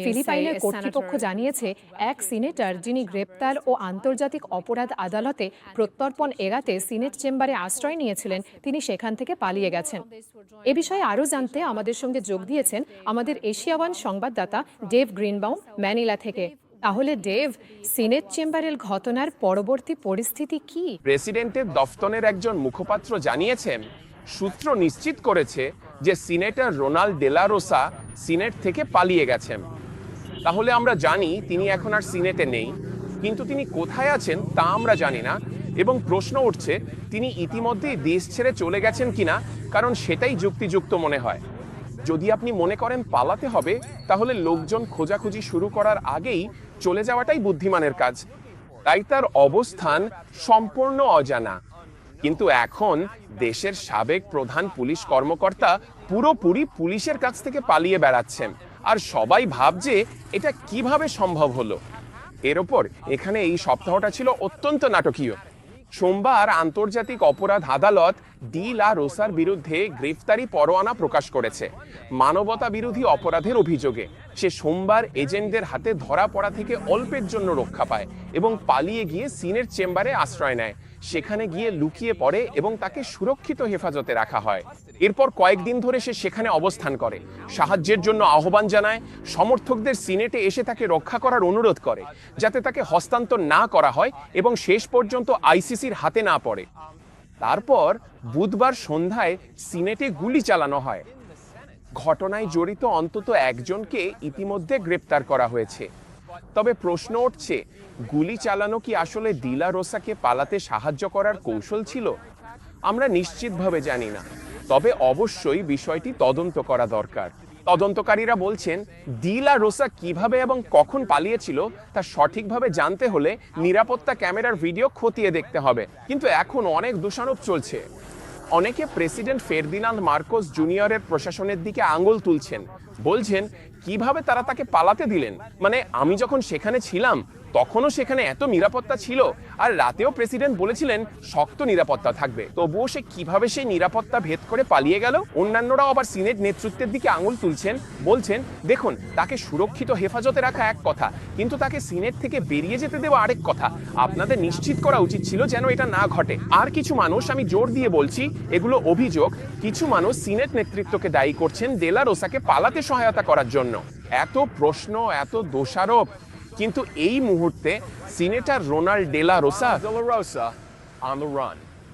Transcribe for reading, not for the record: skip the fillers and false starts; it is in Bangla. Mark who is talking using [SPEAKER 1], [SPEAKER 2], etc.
[SPEAKER 1] ফিলিপাইনের কর্তৃপক্ষ জানিয়েছে এক সিনেটর যিনি গ্রেপ্তার ও আন্তর্জাতিক অপরাধ আদালতে প্রত্যর্পণ এড়াতে সিনেট চেম্বারে আশ্রয় নিয়েছিলেন, তিনি সেখান থেকে পালিয়ে গেছেন। এ বিষয়ে আরও জানতে আমাদের সঙ্গে যোগ দিয়েছেন আমাদের এশিয়া ওয়ান সংবাদদাতা ডেভ গ্রিনবাউম ম্যানিলা থেকে। তাহলে ডেভ, সিনেট চেম্বারের ঘটনার পরবর্তী পরিস্থিতি কি?
[SPEAKER 2] প্রেসিডেন্টের দফতরের একজন মুখপাত্র জানিয়েছেন, সূত্র নিশ্চিত করেছে যে senator Ronald Dela Rosa senate থেকে পালিয়ে গেছেন। তাহলে আমরা জানি তিনি এখন আর সিনেটে নেই, কিন্তু তিনি কোথায় আছেন তা আমরা জানি না। এবং প্রশ্ন উঠছে তিনি ইতিমধ্যেই দেশ ছেড়ে চলে গেছেন কিনা, কারণ সেটাই যুক্তিযুক্ত মনে হয়। যদি আপনি মনে করেন পালাতে হবে, তাহলে লোকজন খোঁজাখুঁজি শুরু করার আগেই চলে যাওয়াটাই বুদ্ধিমানের কাজ। তাই তার অবস্থান সম্পূর্ণ অজানা। কিন্তু এখন দেশের সাবেক প্রধান পুলিশ কর্মকর্তা পুরোপুরি পুলিশের কাছ থেকে পালিয়ে বেড়াচ্ছেন, আর সবাই ভাবছে এটা কিভাবে সম্ভব হলো। এর ওপর এখানে এই সপ্তাহটা ছিল অত্যন্ত নাটকীয়। সোমবার আন্তর্জাতিক অপরাধ আদালত ডি লা রোসার বিরুদ্ধে গ্রেফতারি পরোয়ানা প্রকাশ করেছে মানবতা বিরোধী অপরাধের অভিযোগে। সে সোমবার এজেন্টদের হাতে ধরা পড়া থেকে অল্পের জন্য রক্ষা পায় এবং পালিয়ে গিয়ে সিনেট চেম্বারে আশ্রয় নেয়। সেখানে গিয়ে লুকিয়ে পড়ে এবং তাকে সুরক্ষিত হেফাজতে রাখা হয়। এরপর কয়েকদিন ধরে সে সেখানে অবস্থান করে, সাহায্যের জন্য আহ্বান জানায়, সমর্থকদের সিনেটে এসে তাকে রক্ষা করার অনুরোধ করে যাতে তাকে হস্তান্তর না করা হয় এবং শেষ পর্যন্ত আইসিসির হাতে না পড়ে। তারপর বুধবার সন্ধ্যায় সিনেটে গুলি চালানো হয়। ঘটনায় জড়িত অন্তত একজনকে ইতিমধ্যে গ্রেপ্তার করা হয়েছে। তবে প্রশ্ন উঠছে, গুলি চালানো কি আসলে ডিলা রোসাকে পালাতে সাহায্য করার কৌশল ছিল? আমরা নিশ্চিতভাবে জানি না, তবে অবশ্যই বিষয়টি তদন্ত করা দরকার। তদন্তকারীরা বলছেন ডিলা রোসা কিভাবে এবং কখন পালিয়েছিল তা সঠিকভাবে জানতে হলে নিরাপত্তা ক্যামেরার ভিডিও খতিয়ে দেখতে হবে। কিন্তু এখন অনেক দোষারোপ চলছে। অনেকে প্রেসিডেন্ট ফার্দিনান্দ মার্কোস জুনিয়রের প্রশাসনের দিকে আঙুল তুলছেন, বলছেন কিভাবে তারা তাকে পালাতে দিলেন। মানে আমি যখন সেখানে ছিলাম তখনও সেখানে এত নিরাপত্তা ছিল, আর রাতেও প্রেসিডেন্ট বলেছিলেন শক্ত নিরাপত্তা থাকবে, তবুও সে কিভাবে সেই নিরাপত্তা ভেদ করে পালিয়ে গেল? অন্যান্যরাও আবার সিনেট নেতৃত্বের দিকে আঙুল তুলছেন, বলছেন দেখুন তাকে সুরক্ষিত হেফাজতে রাখা এক কথা, কিন্তু তাকে সিনেট থেকে বেরিয়ে যেতে দেওয়া আরেক কথা। আপনাদের নিশ্চিত করা উচিত ছিল যেন এটা না ঘটে। আর কিছু মানুষ, আমি জোর দিয়ে বলছি এগুলো অভিযোগ, কিছু মানুষ সিনেট নেতৃত্বকে দায়ী করছেন ডেলা রোসাকে পালাতে সহায়তা করার জন্য। এত প্রশ্ন, এত দোষারোপ, কিন্তু এই মুহূর্তে senator Ronald Dela Rosa on the run.